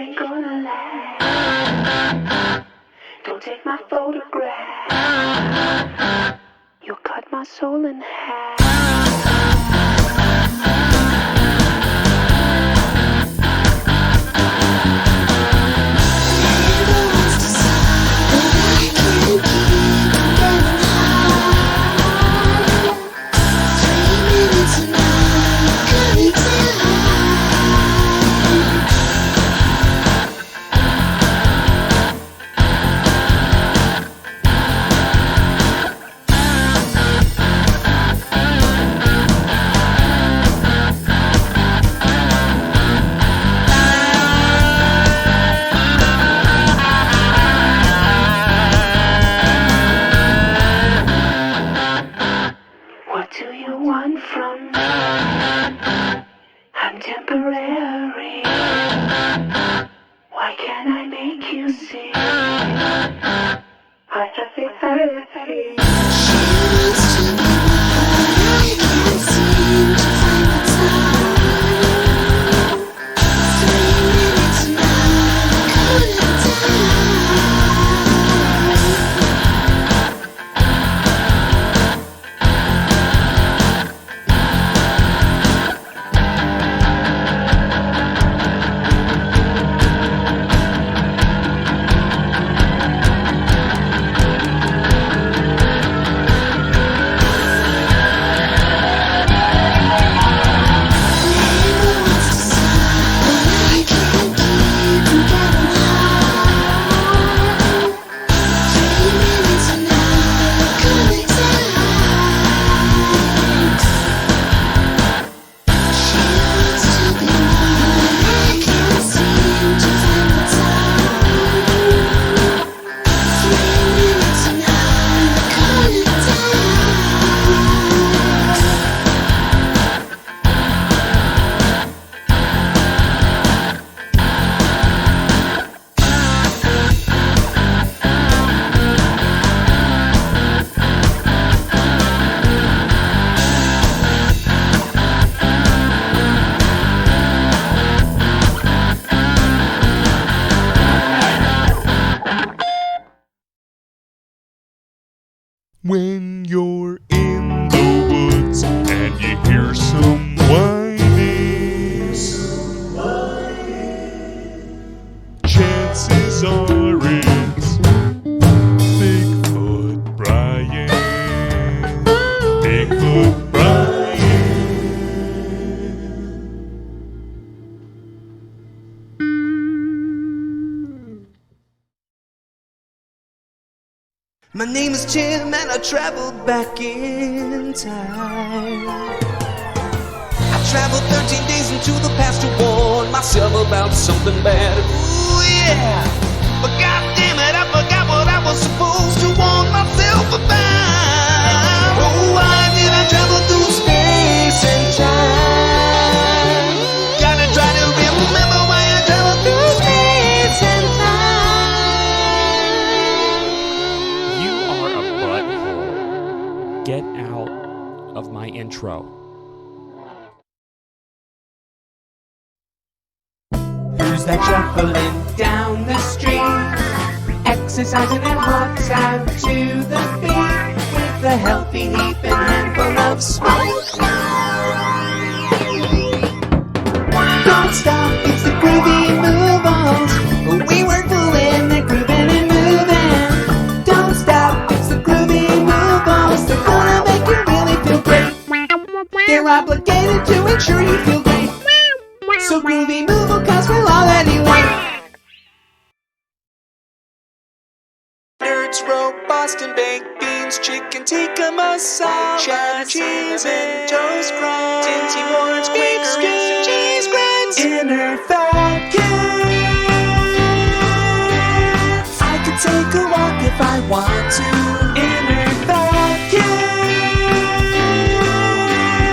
ain't gonna last. Don't take my photograph. You'll cut my soul in half. I'm temporary. Why can't I make you see? I have it happy. She wants to be mine. I can't seem to find the time. 3 minutes now, couldn't When you're in the woods and you hear some whining, chances are it's Bigfoot Brian. Bigfoot Brian. My name is Jim and I traveled back in time. I traveled 13 days into the past to warn myself about something bad. Ooh yeah, but goddamn it, I forgot what I was supposed to warn myself about. Oh, why did I travel through space and time? Gotta try to remember why I traveled through space and time. Get out of my intro. Who's that shuffling down the street? Exercising their hearts out to the beat with a healthy heaping handful of smoke. Don't stop, it's the groovy move-ons. We weren't fooling, they're grooving and moving. Don't stop, it's the groovy move-ons. They're gonna make you really feel great. They're obligated to ensure you feel great. So groovy move-on, cause we'll all anyway. Nerds roll Boston baked beans, chicken tikka masala, cheddar cheese and toast crunch, Tinty Ward's beef stew, cheese grinds, inner fat cats. I could take a walk if I want to. Inner fat cats.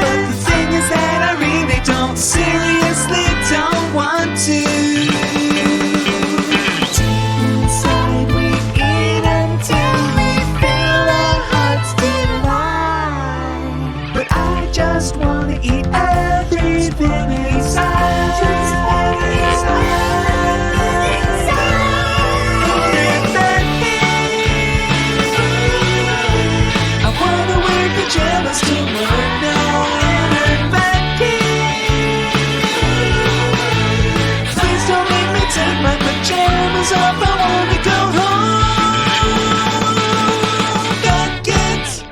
But the thing is that I really don't seriously don't want to. Deep inside we eat until we feel our hearts divide. But I just wanna eat everything inside. Just everything inside. myself, I want to go home. Got kids.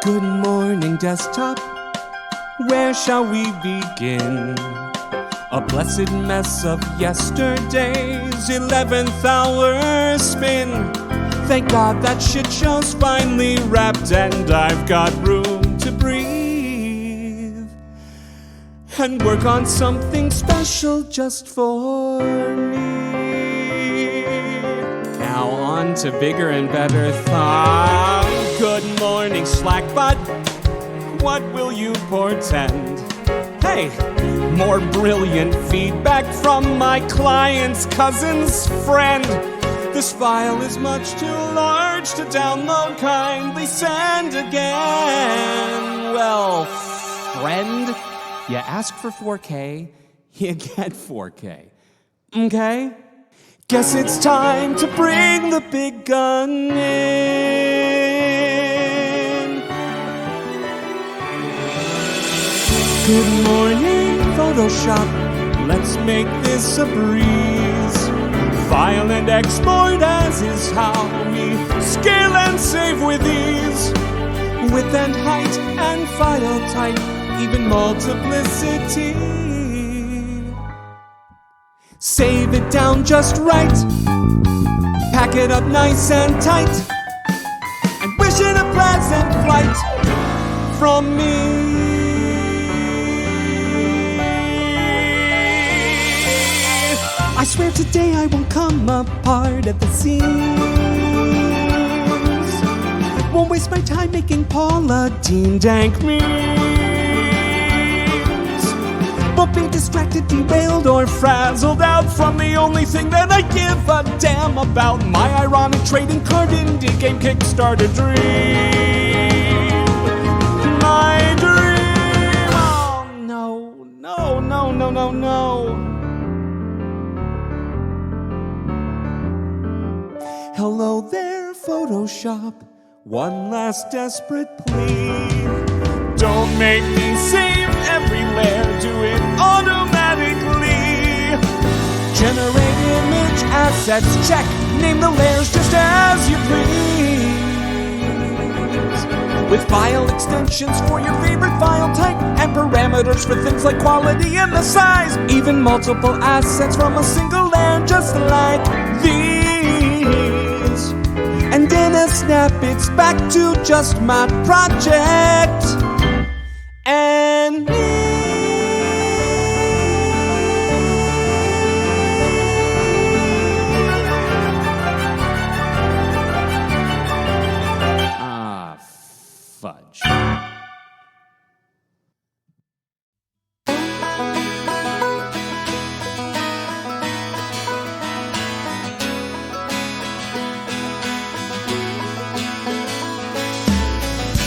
Good morning, desktop. Where shall we begin? A blessed mess of yesterday's 11th hour spin. Thank God that shit show's finally wrapped and I've got room to breathe and work on something special just for me. Now on to bigger and better thoughts. Good morning, Slackbot. What will you portend? Hey, more brilliant feedback from my client's cousin's friend. This file is much too large to download. Kindly send again. Well, friend, you ask for 4K, you get 4K. Okay? Guess it's time to bring the big gun in. Good morning, Photoshop. Let's make this a breeze. File and export as is how we scale and save with ease. Width and height and file type, even multiplicity. Save it down just right. Pack it up nice and tight. And wish it a pleasant flight from me. I swear today I won't come apart at the seams. Won't waste my time making Paula Deen dank memes. Won't be distracted, derailed, or frazzled out from the only thing that I give a damn about. My ironic trading card indie game Kickstarter dream. My dream. Oh no, no, no, no, no, no. Hello there, Photoshop. One last desperate plea. Don't make me save every layer, do it automatically. Generate image assets, check. Name the layers just as you please. With file extensions for your favorite file type and parameters for things like quality and the size. Even multiple assets from a single layer just like these. And in a snap, it's back to just my project and me. Ah, fudge.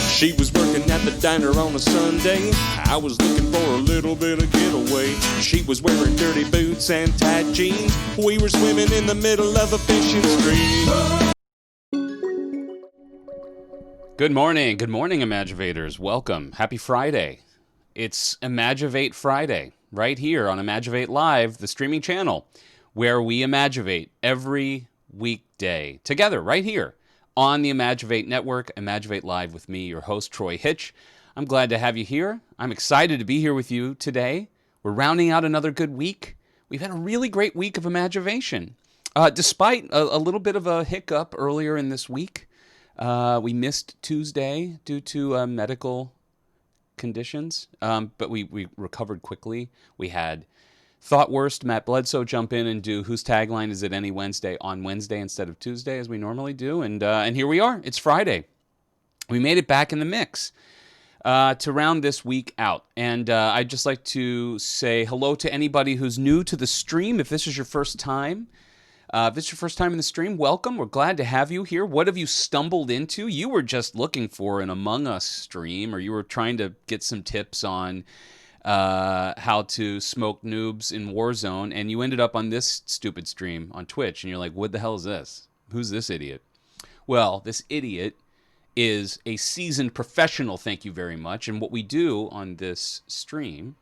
She was working at the diner on a Sunday. I was looking for a little bit of getaway. She was wearing dirty boots and tight jeans. We were swimming in the middle of a fishing stream. Good morning, Imagivators. Welcome. Happy Friday. It's Imagivate Friday, right here on Imagivate Live, the streaming channel, where we Imagivate every weekday together, right here on the Imagivate Network, Imagivate Live with me, your host, Troy Hitch. I'm glad to have you here. I'm excited to be here with you today. We're rounding out another good week. We've had a really great week of Imagivation. Despite a little bit of a hiccup earlier in this week, we missed Tuesday due to medical conditions, but we recovered quickly. We had Thought worst, Matt Bledsoe jump in and do whose tagline is it any Wednesday on Wednesday instead of Tuesday as we normally do. And here we are. It's Friday. We made it back in the mix to round this week out. And I'd just like to say hello to anybody who's new to the stream. If this is your first time, in the stream, welcome. We're glad to have you here. What have you stumbled into? You were just looking for an Among Us stream, or you were trying to get some tips on how to smoke noobs in Warzone, and you ended up on this stupid stream on Twitch, and you're like, what the hell is this? Who's this idiot? Well, this idiot is a seasoned professional, thank you very much. And what we do on this stream,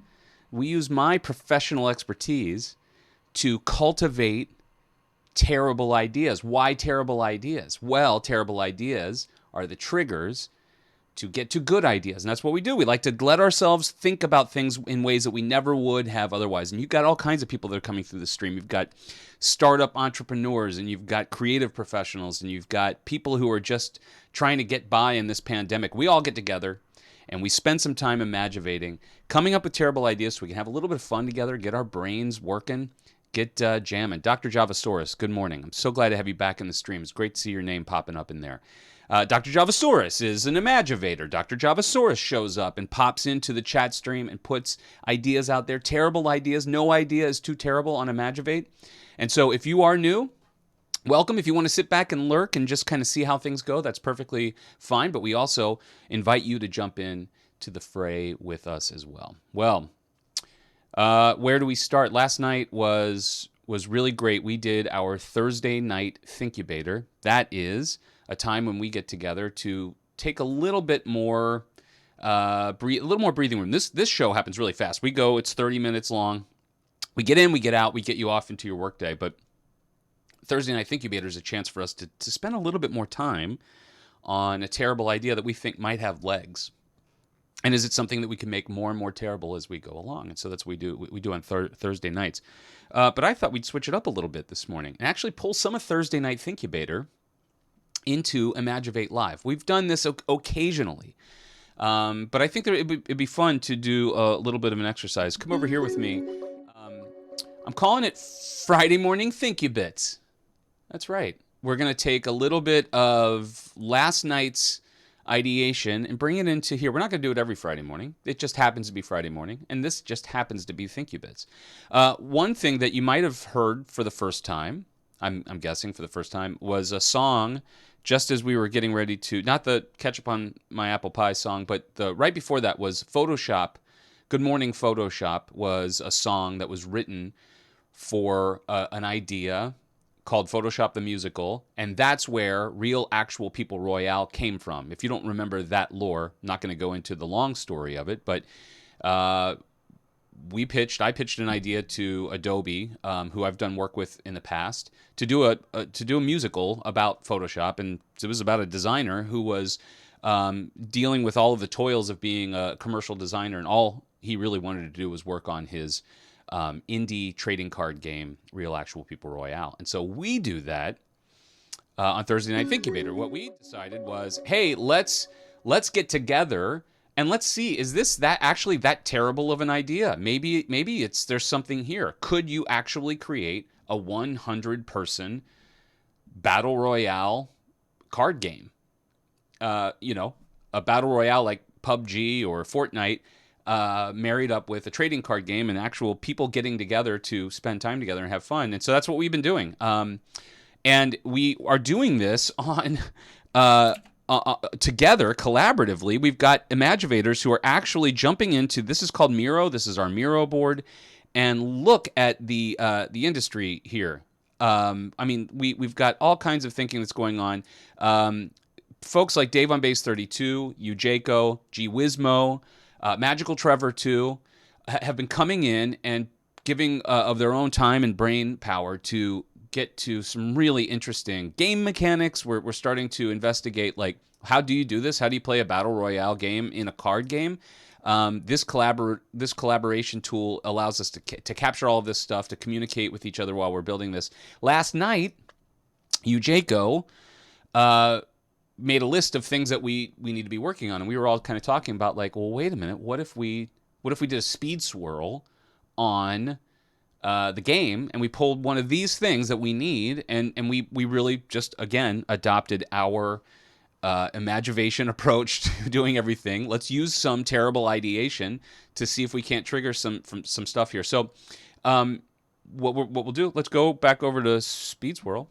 we use my professional expertise to cultivate terrible ideas. Why terrible ideas? Well, terrible ideas are the triggers to get to good ideas. And that's what we do. We like to let ourselves think about things in ways that we never would have otherwise. And you've got all kinds of people that are coming through the stream. You've got startup entrepreneurs, and you've got creative professionals, and you've got people who are just trying to get by in this pandemic. We all get together and we spend some time imagivating, coming up with terrible ideas so we can have a little bit of fun together, get our brains working, get jamming. Dr. Javasaurus, good morning. I'm so glad to have you back in the stream. It's great to see your name popping up in there. Dr. Javasaurus is an Imagivator. Dr. Javasaurus shows up and pops into the chat stream and puts ideas out there, terrible ideas. No idea is too terrible on Imagivate. And so if you are new, welcome. If you want to sit back and lurk and just kind of see how things go, that's perfectly fine. But we also invite you to jump in to the fray with us as well. Well, where do we start? Last night was really great. We did our Thursday night Thinkubator. That is a time when we get together to take a little bit more, a little more breathing room. This show happens really fast. We go, it's 30 minutes long. We get in, we get out, we get you off into your workday. But Thursday night Thinkubator is a chance for us to spend a little bit more time on a terrible idea that we think might have legs. And is it something that we can make more and more terrible as we go along? And so that's what we do on Thursday nights. But I thought we'd switch it up a little bit this morning and actually pull some of Thursday night Thinkubator into Imagivate Live. We've done this occasionally. But I think that it'd be fun to do a little bit of an exercise. Come over here with me. I'm calling it Friday Morning Thinkubits. That's right. We're going to take a little bit of last night's ideation and bring it into here. We're not going to do it every Friday morning. It just happens to be Friday morning, and this just happens to be Thinkubits. One thing that you might have heard for the first time, I'm guessing for the first time, was a song just as we were getting ready to, not the Ketchup on My Apple Pie song, but the right before that was Photoshop. Good Morning Photoshop was a song that was written for an idea called Photoshop the Musical, and that's where Real Actual People Royale came from. If you don't remember that lore, I'm not going to go into the long story of it, but I pitched an idea to Adobe, who I've done work with in the past, to do a musical about Photoshop, and it was about a designer who was dealing with all of the toils of being a commercial designer, and all he really wanted to do was work on his indie trading card game, Real Actual People Royale. And so we do that on Thursday Night Thinkubator. What we decided was, hey, let's get together and let's see, is this actually that terrible of an idea? Maybe there's something here. Could you actually create a 100-person battle royale card game? A battle royale like PUBG or Fortnite, married up with a trading card game and actual people getting together to spend time together and have fun. And so that's what we've been doing. And we are doing this on together, collaboratively. We've got Imagivators who are actually jumping into, this is called Miro. This is our Miro board. And look at the industry here. We've got all kinds of thinking that's going on. Folks like Dave on Base 32, Ujako, G Wismo, Magical Trevor too, have been coming in and giving of their own time and brain power to get to some really interesting game mechanics. We're starting to investigate, like, how do you do this? How do you play a battle royale game in a card game? This collaboration tool allows us to capture all of this stuff, to communicate with each other while we're building this. Last night, Ujako made a list of things that we need to be working on, and we were all kind of talking about, like, well, wait a minute, what if we did a speed swirl on the game, and we pulled one of these things that we need, and we really just, again, adopted our Imagivation approach to doing everything. Let's use some terrible ideation to see if we can't trigger some stuff here. So what we'll do, let's go back over to Speed Swirl.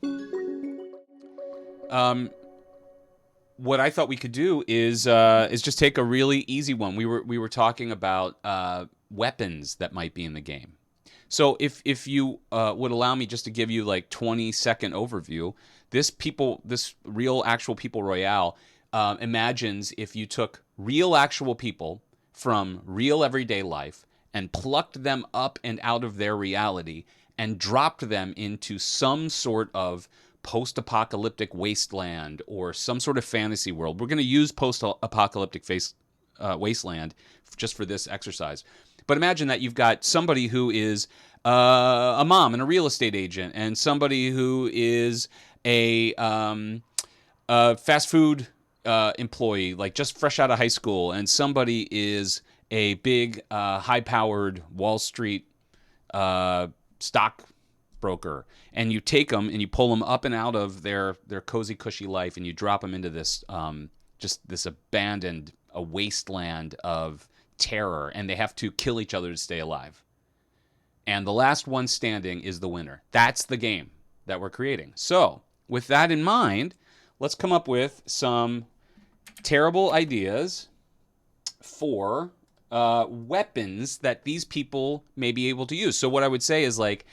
What I thought we could do is just take a really easy one. We were talking about weapons that might be in the game. So if you would allow me just to give you like 20-second overview, this real actual people royale imagines if you took real actual people from real everyday life and plucked them up and out of their reality and dropped them into some sort of post-apocalyptic wasteland or some sort of fantasy world. We're going to use post-apocalyptic wasteland just for this exercise. But imagine that you've got somebody who is a mom and a real estate agent, and somebody who is a fast food employee, like just fresh out of high school, and somebody is a big, high-powered Wall Street stock broker. And you take them and you pull them up and out of their cozy, cushy life, and you drop them into this just this abandoned, a wasteland of terror, and they have to kill each other to stay alive. And the last one standing is the winner. That's the game that we're creating. So, with that in mind, let's come up with some terrible ideas for weapons that these people may be able to use. So what I would say is, like,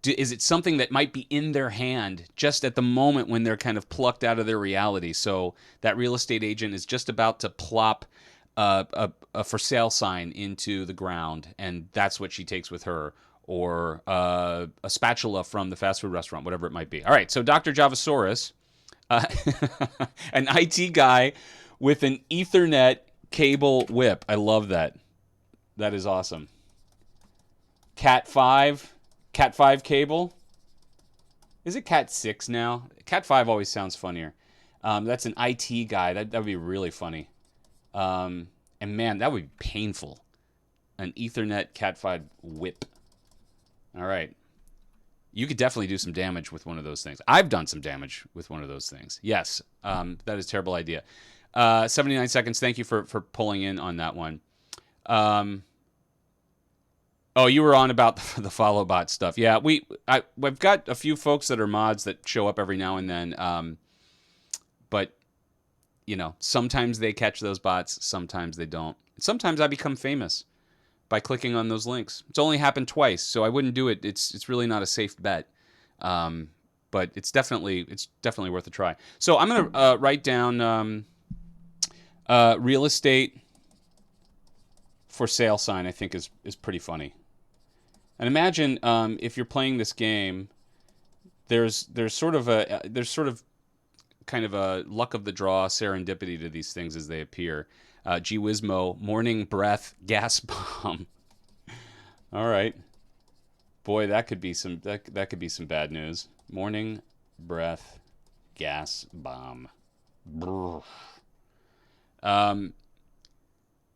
is it something that might be in their hand just at the moment when they're kind of plucked out of their reality? So that real estate agent is just about to plop a for sale sign into the ground, and that's what she takes with her, or a spatula from the fast food restaurant, whatever it might be. All right, so Dr. Javasaurus, an IT guy with an Ethernet cable whip. I love that. That is awesome. Cat 5 cable. Is it Cat 6 now? Cat 5 always sounds funnier. That's an IT guy. That would be really funny. And man, that would be painful. An Ethernet Cat 5 whip. All right. You could definitely do some damage with one of those things. I've done some damage with one of those things. Yes, that is a terrible idea. 79 seconds. Thank you for pulling in on that one. Oh, you were on about the follow bot stuff. Yeah, we've got a few folks that are mods that show up every now and then. But you know, sometimes they catch those bots, sometimes they don't. Sometimes I become famous by clicking on those links. It's only happened twice, so I wouldn't do it. It's really not a safe bet. But it's definitely worth a try. So I'm gonna write down real estate for sale sign. I think is pretty funny. And imagine if you're playing this game, there's sort of kind of a luck of the draw, serendipity to these things as they appear. Gee Whizmo, morning breath, gas bomb. All right, boy, that could be some bad news. Morning breath, gas bomb.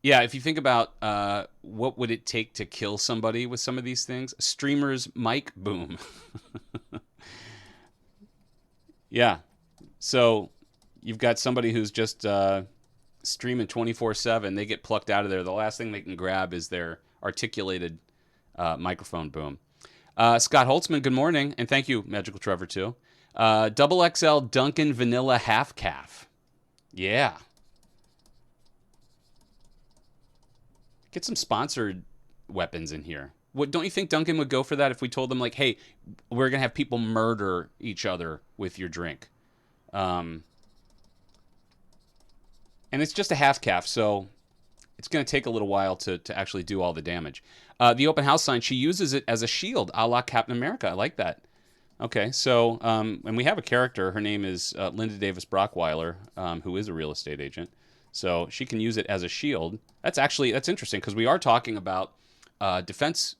Yeah, if you think about what would it take to kill somebody with some of these things, streamer's mic boom. Yeah. So you've got somebody who's just streaming 24/7. They get plucked out of there. The last thing they can grab is their articulated microphone boom. Scott Holtzman, good morning. And thank you, Magical Trevor, too. Double XL Dunkin' Vanilla Half Calf. Yeah. Get some sponsored weapons in here. What, don't you think Dunkin' would go for that if we told them, like, hey, we're going to have people murder each other with your drink? And it's just a half calf, so it's going to take a little while to actually do all the damage. The open house sign, she uses it as a shield, a la Captain America. I like that. Okay, so, and we have a character. Her name is Linda Davis Brockweiler, who is a real estate agent. So she can use it as a shield. That's interesting, because we are talking about defense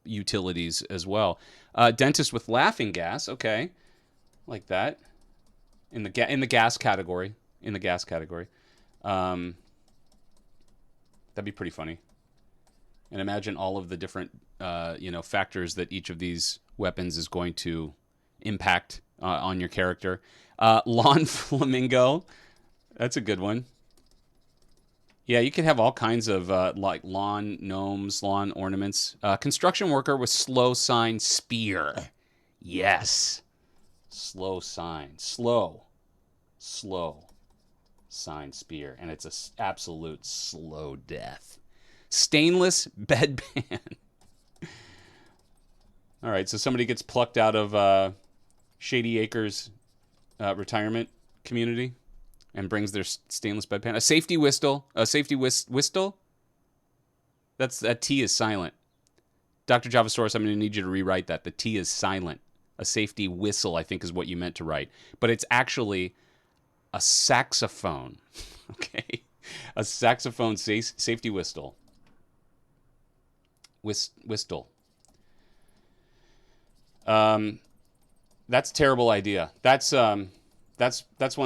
utilities as well. Dentist with laughing gas. Okay, like that. In the gas category. That'd be pretty funny. And imagine all of the different, factors that each of these weapons is going to impact on your character. Lawn flamingo. That's a good one. Yeah, you could have all kinds of like lawn gnomes, lawn ornaments. Construction worker with slow sign spear. Yes. Slow sign. Slow sign spear. And it's an absolute slow death. Stainless bedpan. All right, so somebody gets plucked out of Shady Acres retirement community and brings their stainless bedpan. A safety whistle. A safety whistle? That T is silent. Dr. Javasaurus, I'm going to need you to rewrite that. The T is silent. A safety whistle, I think, is what you meant to write. But it's actually a saxophone. Okay? A saxophone safety whistle. Whistle. That's a terrible idea. That's one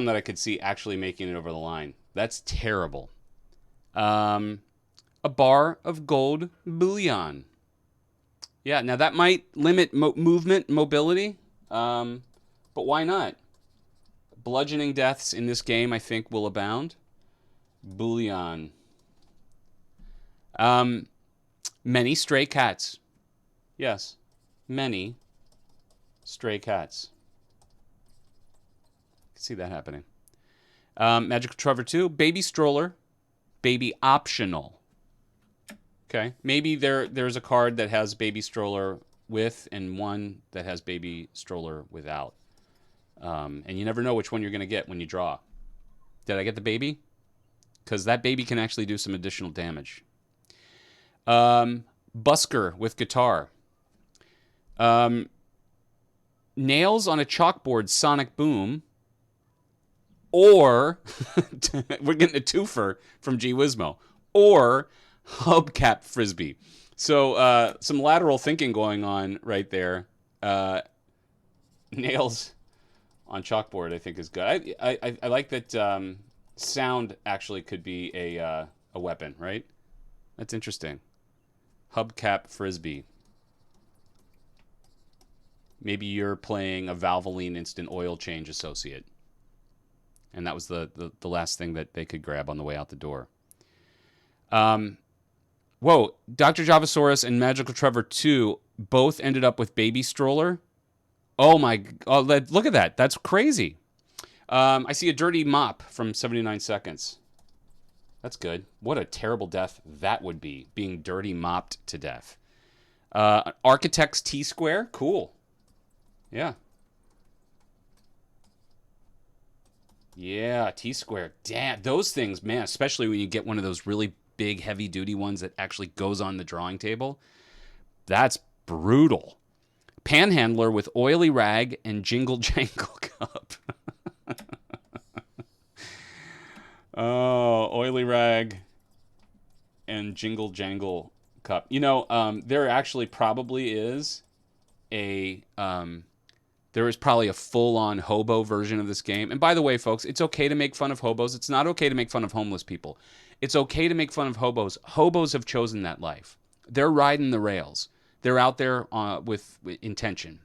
that I could see actually making it over the line. That's terrible. A bar of gold bullion. Yeah, now that might limit movement, mobility, but why not? Bludgeoning deaths in this game, I think, will abound. Bullion. Many stray cats. Yes, many stray cats. I can see that happening. Magical Trevor 2, baby stroller, baby optional. Okay, maybe there's a card that has baby stroller with and one that has baby stroller without. And you never know which one you're going to get when you draw. Did I get the baby? Because that baby can actually do some additional damage. Busker with guitar. Nails on a chalkboard, sonic boom. Or, we're getting a twofer from G Wismo. Or hubcap frisbee. So some lateral thinking going on right there. Nails on chalkboard, I think, is good. I like that sound actually could be a weapon, right? That's interesting. Hubcap frisbee. Maybe you're playing a Valvoline instant oil change associate. And that was the last thing that they could grab on the way out the door. Whoa, Dr. Javasaurus and Magical Trevor 2 both ended up with baby stroller. Oh my, look at that. That's crazy. I see a dirty mop from 79 seconds. That's good. What a terrible death that would be, being dirty mopped to death. Architect's T-square, cool. Yeah. Yeah, T-square. Damn, those things, man, especially when you get one of those really big, heavy-duty ones that actually goes on the drawing table. That's brutal. Panhandler with oily rag and jingle jangle cup. Oh, oily rag and jingle jangle cup. You know, there actually probably is there is probably a full-on hobo version of this game. And by the way, folks, it's okay to make fun of hobos. It's not okay to make fun of homeless people. It's okay to make fun of hobos. Hobos have chosen that life. They're riding the rails. They're out there with intention.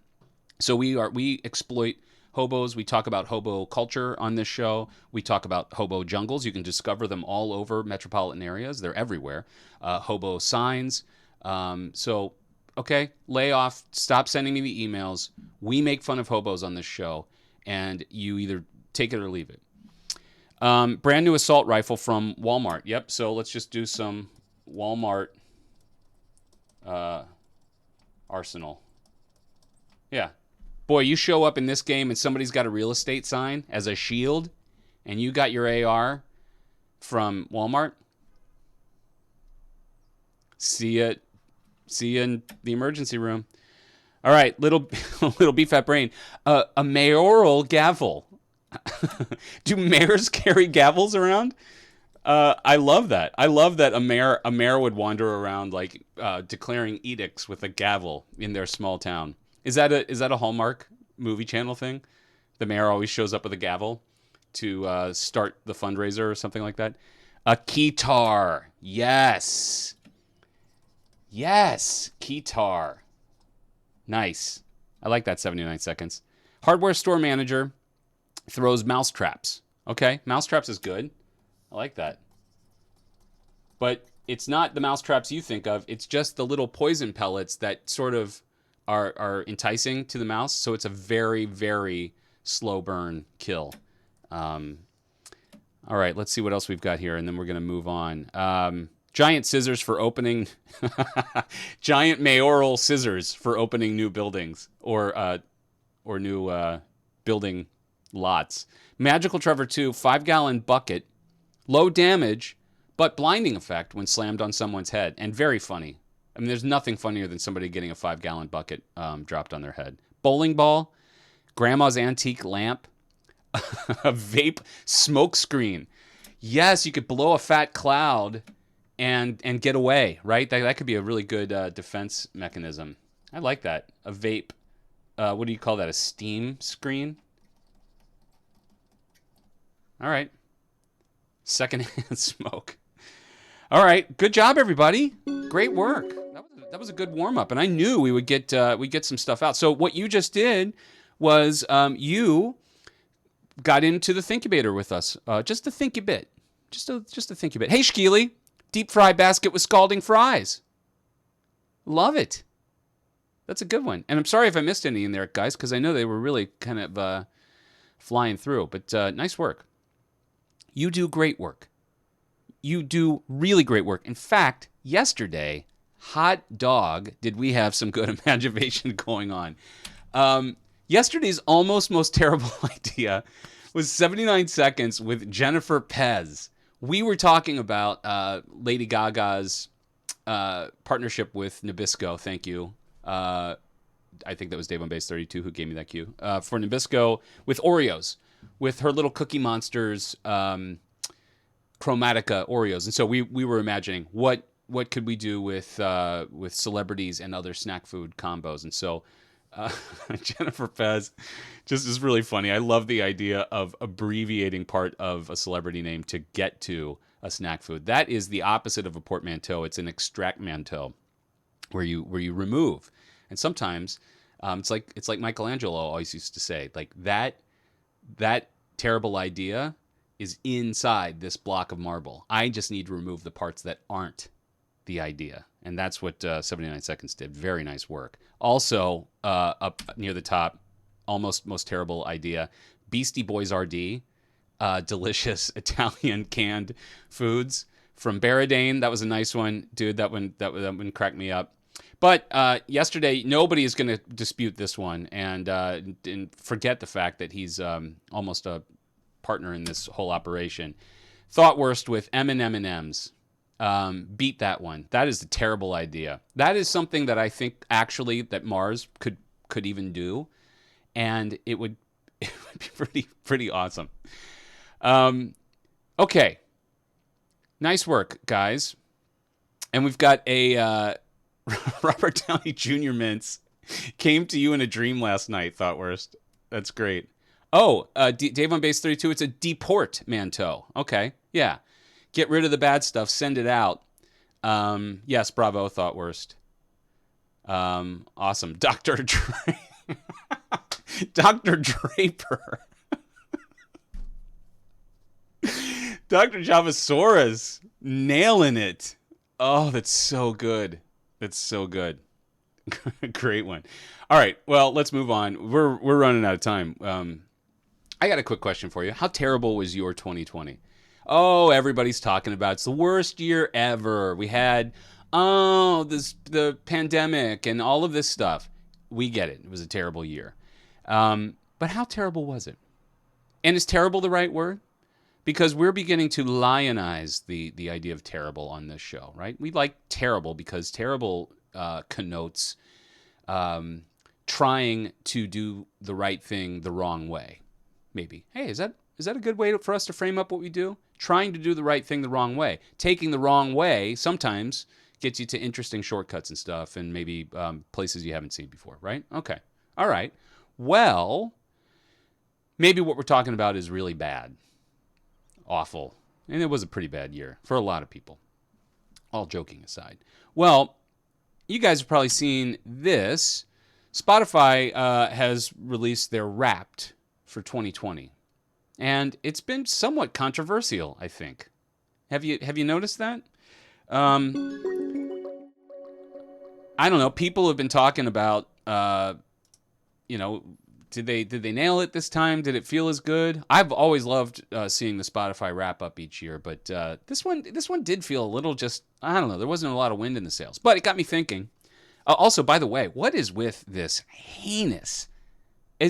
So we exploit hobos. We talk about hobo culture on this show. We talk about hobo jungles. You can discover them all over metropolitan areas. They're everywhere. Hobo signs. Okay, lay off. Stop sending me the emails. We make fun of hobos on this show, and you either take it or leave it. Brand new assault rifle from Walmart. Yep, so let's just do some Walmart arsenal. Yeah. Boy, you show up in this game and somebody's got a real estate sign as a shield, and you got your AR from Walmart. See you in the emergency room. All right, little beef fat brain. A mayoral gavel. Do mayors carry gavels around? I love that. I love that a mayor would wander around like declaring edicts with a gavel in their small town. Is that a Hallmark movie channel thing? The mayor always shows up with a gavel to start the fundraiser or something like that. A keytar. Yes. Yes, Keytar. Nice. I like that 79 seconds. Hardware store manager throws mouse traps. Okay, mouse traps is good. I like that. But it's not the mouse traps you think of. It's just the little poison pellets that sort of are enticing to the mouse. So it's a very, very slow burn kill. All right, let's see what else we've got here, and then we're going to move on. Giant scissors for opening, giant mayoral scissors for opening new buildings or new building lots. Magical Trevor 2, 5-gallon bucket, low damage, but blinding effect when slammed on someone's head, and very funny. I mean, there's nothing funnier than somebody getting a 5-gallon bucket dropped on their head. Bowling ball, grandma's antique lamp, a vape smoke screen. Yes, you could blow a fat cloud and get away, right? That could be a really good defense mechanism. I like that. A vape. What do you call that? A steam screen? All right. Secondhand smoke. All right. Good job, everybody. Great work. That was a good warm up, and I knew we would get some stuff out. So what you just did was you got into the Thinkubator with us. Just a Thinkubit. Just a Thinkubit. Hey, Shkeely. Deep fry basket with scalding fries. Love it. That's a good one. And I'm sorry if I missed any in there, guys, because I know they were really kind of flying through. But nice work. You do great work. You do really great work. In fact, yesterday, hot dog, did we have some good imagination going on. Yesterday's almost most terrible idea was 79 seconds with Jennifer Pez. We were talking about Lady Gaga's partnership with Nabisco. Thank you. I think that was Dave on Base 32 who gave me that cue. For Nabisco with Oreos, with her little Cookie Monsters Chromatica Oreos. And so we were imagining what could we do with celebrities and other snack food combos. And so Jennifer Pez just is really funny. I love the idea of abbreviating part of a celebrity name to get to a snack food. That is the opposite of a portmanteau. It's an extractmanteau, where you remove. And sometimes it's like Michelangelo always used to say, like that terrible idea is inside this block of marble. I just need to remove the parts that aren't the idea. And that's what 79 Seconds did. Very nice work. Also, up near the top, almost most terrible idea, Beastie Boys RD, delicious Italian canned foods from Baradane. That was a nice one, dude. That one cracked me up. But yesterday, nobody is going to dispute this one and forget the fact that he's almost a partner in this whole operation. Thought worst with M&M's. Beat that one. That is a terrible idea. That is something that I think actually that Mars could even do, and it would be pretty awesome. Okay, nice work, guys. And we've got a Robert Downey Jr. mints came to you in a dream last night. Thought worst. That's great. Oh, Dave on Base 32. It's a deport manteau. Okay, yeah. Get rid of the bad stuff. Send it out. Yes, bravo. Thought worst. Awesome. Dr. Dr. Draper. Dr. Javasaurus. Nailing it. Oh, that's so good. That's so good. Great one. All right. Well, let's move on. We're running out of time. I got a quick question for you. How terrible was your 2020? Oh, everybody's talking about it's the worst year ever. We had the pandemic and all of this stuff. We get it. It was a terrible year. But how terrible was it? And is terrible the right word? Because we're beginning to lionize the idea of terrible on this show, right? We like terrible because terrible connotes trying to do the right thing the wrong way. Maybe. Hey, is that a good way for us to frame up what we do? Trying to do the right thing the wrong way. Taking the wrong way sometimes gets you to interesting shortcuts and stuff and maybe places you haven't seen before, right? Okay. All right. Well, maybe what we're talking about is really bad. Awful. And it was a pretty bad year for a lot of people. All joking aside. Well, you guys have probably seen this. Spotify has released their Wrapped for 2020, and it's been somewhat controversial, I think. Have you noticed that? I don't know. People have been talking about, did they nail it this time? Did it feel as good? I've always loved seeing the Spotify wrap up each year, but this one did feel a little just, I don't know. There wasn't a lot of wind in the sails, but it got me thinking. Also, by the way, what is with this heinous?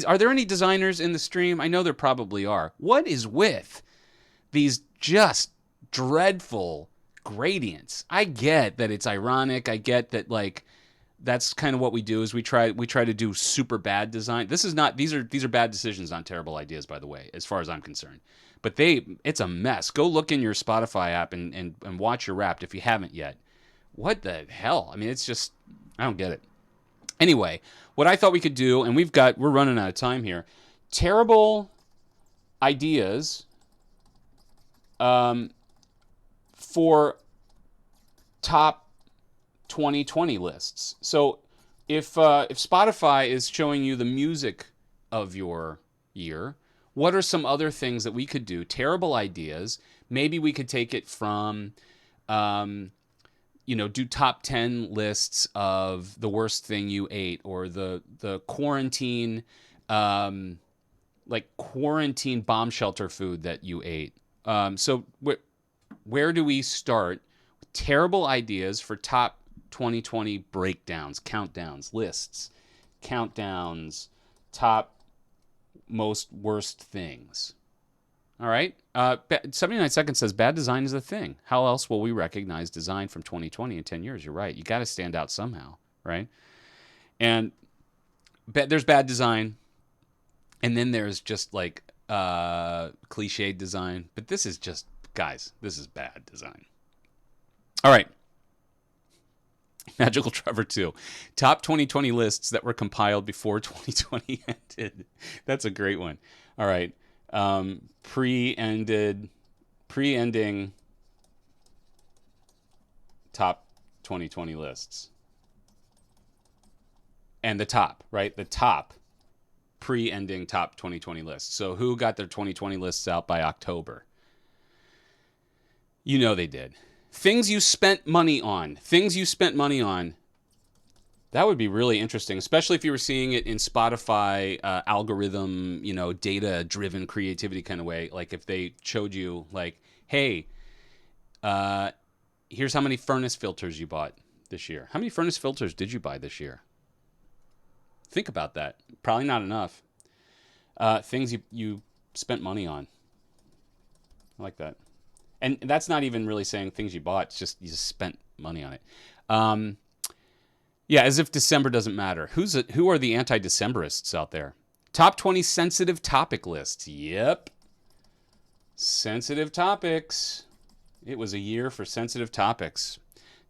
Are there any designers in the stream? I know there probably are. What is with these just dreadful gradients? I get that it's ironic. I get that that's kind of what we do is we try to do super bad design. These are bad decisions, not terrible ideas, by the way, as far as I'm concerned. But it's a mess. Go look in your Spotify app and watch your Wrapped if you haven't yet. What the hell? I mean, it's just, I don't get it. Anyway, what I thought we could do, and we're running out of time here. Terrible ideas for top 2020 lists. So if Spotify is showing you the music of your year, what are some other things that we could do? Terrible ideas. Maybe we could take it from, do top 10 lists of the worst thing you ate, or the quarantine, quarantine bomb shelter food that you ate. So where do we start? Terrible ideas for top 2020 breakdowns, countdowns, lists, countdowns, top most worst things. All right. 79 Seconds says bad design is a thing. How else will we recognize design from 2020 in 10 years? You're right. You got to stand out somehow, right? And there's bad design, and then there's just cliched design. But this is just, guys, this is bad design. All right. Magical Trevor 2. Top 2020 lists that were compiled before 2020 ended. That's a great one. All right. Pre-ending top 2020 lists. And the top, right? The top pre-ending top 2020 lists. So who got their 2020 lists out by October? You know they did. Things you spent money on. That would be really interesting, especially if you were seeing it in Spotify algorithm, data-driven creativity kind of way. Like if they showed you, hey, here's how many furnace filters you bought this year. How many furnace filters did you buy this year? Think about that. Probably not enough. Things you spent money on. I like that. And that's not even really saying things you bought. It's just you just spent money on it. Yeah, as if December doesn't matter. Who are the anti-Decemberists out there? Top 20 sensitive topic lists. Yep. Sensitive topics. It was a year for sensitive topics.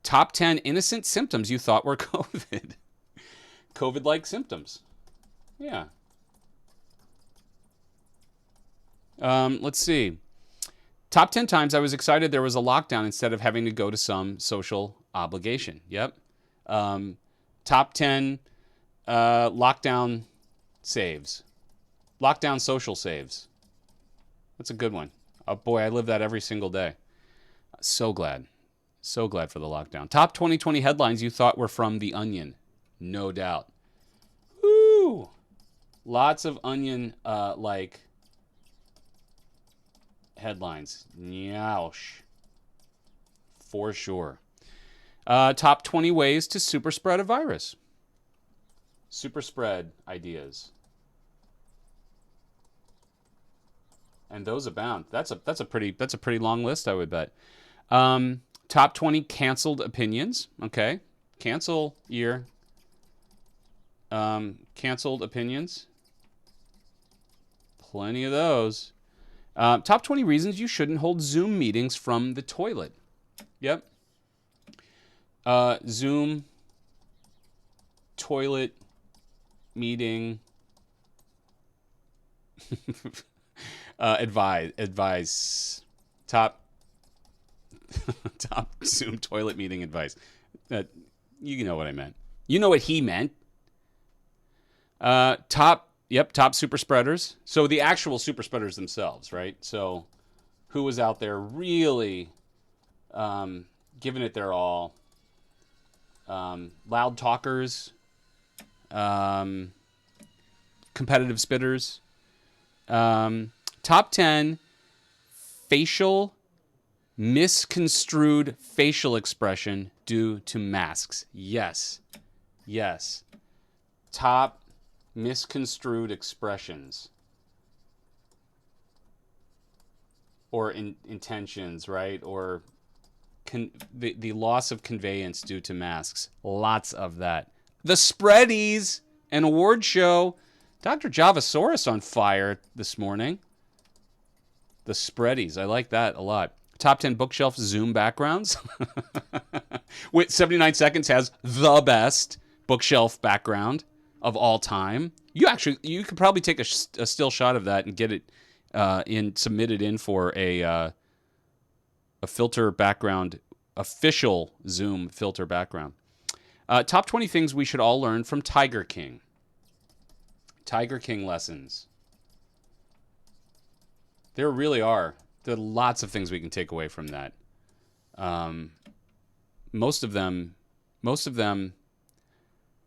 Top 10 innocent symptoms you thought were COVID. COVID-like symptoms. Yeah. Let's see. Top 10 times I was excited there was a lockdown instead of having to go to some social obligation. Yep. Top 10 lockdown saves. Lockdown social saves. That's a good one. Oh boy, I live that every single day. So glad. So glad for the lockdown. Top 2020 headlines you thought were from The Onion. No doubt. Woo! Lots of Onion headlines. Nyaush. For sure. Top 20 ways to super spread a virus. Super spread ideas. And those abound. That's a pretty long list, I would bet. Top 20 canceled opinions. Okay. Cancel year. Canceled opinions. Plenty of those. Top 20 reasons you shouldn't hold Zoom meetings from the toilet. Yep. Zoom toilet meeting advice. Top Zoom toilet meeting advice. You know what I meant. You know what he meant. Top super spreaders. So the actual super spreaders themselves, right? So who was out there really giving it their all? Loud talkers, competitive spitters. Top 10 misconstrued facial expression due to masks. Yes. Top misconstrued expressions or intentions, right? Or the loss of conveyance due to masks. Lots of that. The Spreadies, an award show. Dr. Javasaurus on fire this morning. The Spreadies. I like that a lot. Top 10 bookshelf Zoom backgrounds. With 79 Seconds has the best bookshelf background of all time. You could probably take a still shot of that and get it submitted in for a filter background, official Zoom filter background. Top 20 things we should all learn from Tiger King. Tiger King lessons. There really are. There are lots of things we can take away from that. Most of them.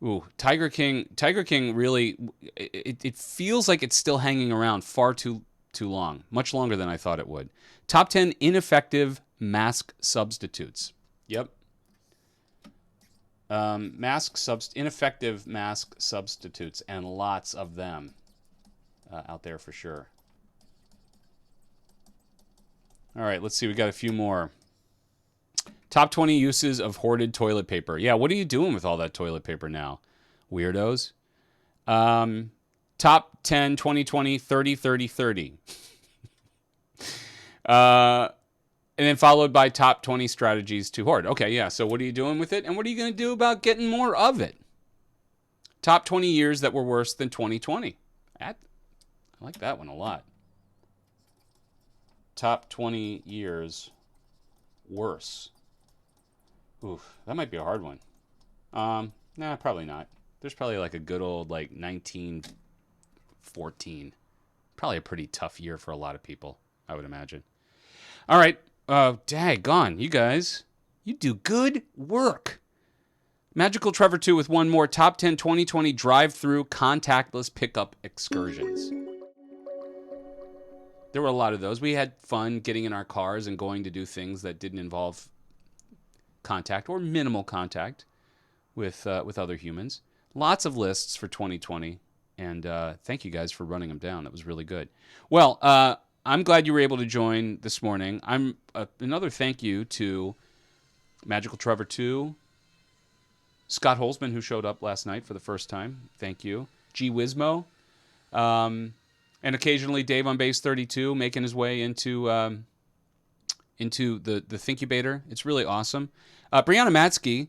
Ooh, Tiger King really. It feels like it's still hanging around far too long, much longer than I thought it would. Top 10 ineffective mask substitutes. Yep. Ineffective mask substitutes, and lots of them out there for sure. All right, let's see. We got a few more. Top 20 uses of hoarded toilet paper. Yeah, what are you doing with all that toilet paper now, weirdos? Top 10 2020 30 30 30. And then followed by top 20 strategies to hoard. Okay, yeah, so what are you doing with it? And what are you going to do about getting more of it? Top 20 years that were worse than 2020. I like that one a lot. Top 20 years worse. Oof, that might be a hard one. Nah, probably not. There's probably like a good old 1914. Probably a pretty tough year for a lot of people, I would imagine. All right. Daggone, you guys. You do good work. Magical Trevor 2 with one more. Top 10 2020 drive-through contactless pickup excursions. There were a lot of those. We had fun getting in our cars and going to do things that didn't involve contact or minimal contact with other humans. Lots of lists for 2020, and thank you guys for running them down. That was really good. Well, I'm glad you were able to join this morning. Another thank you to Magical Trevor 2, Scott Holzman, who showed up last night for the first time. Thank you. G Wismo, and occasionally Dave on Base 32 making his way into the Thinkubator. It's really awesome. Brianna Matsky,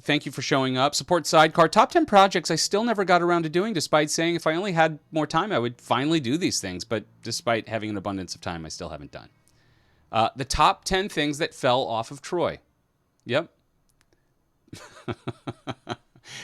thank you for showing up. Support Sidecar. Top 10 projects I still never got around to doing, despite saying if I only had more time, I would finally do these things. But despite having an abundance of time, I still haven't done. The top 10 things that fell off of Troy. Yep.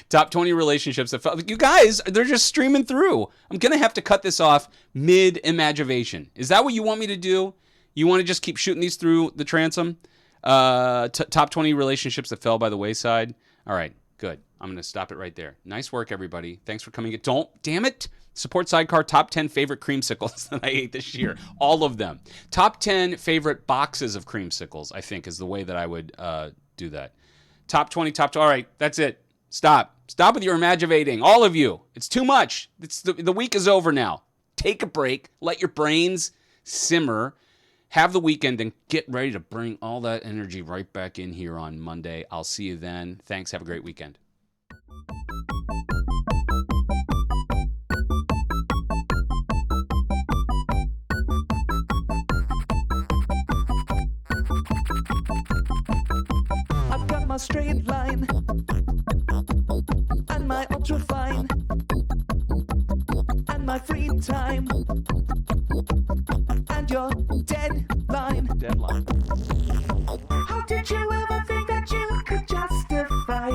Top 20 relationships that fell. You guys, they're just streaming through. I'm going to have to cut this off mid-Imagivation. Is that what you want me to do? You want to just keep shooting these through the transom? Top 20 relationships that fell by the wayside. All right, good. I'm going to stop it right there. Nice work, everybody. Thanks for coming. Damn it. Support Sidecar, top 10 favorite creamsicles that I ate this year. All of them. Top 10 favorite boxes of creamsicles, I think, is the way that I would do that. Top 20. All right, that's it. Stop with your Imagivating. All of you. It's too much. The week is over now. Take a break. Let your brains simmer. Have the weekend and get ready to bring all that energy right back in here on Monday. I'll see you then. Thanks. Have a great weekend. I've got my straight line and my ultra fine and my free time and your deadline. How did you ever think that you could justify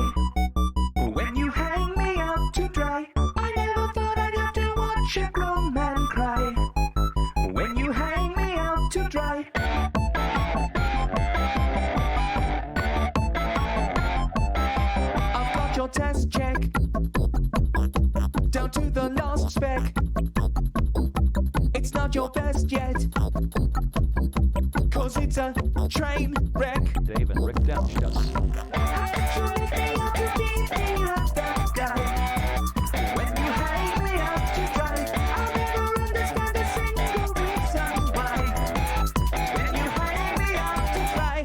it's not your best yet. Cause it's a train wreck. Dave and Rick Downshut. When you hang me out to dry, I'll never understand a single reason why. When you hang me out to dry.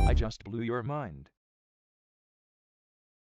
I just blew your mind.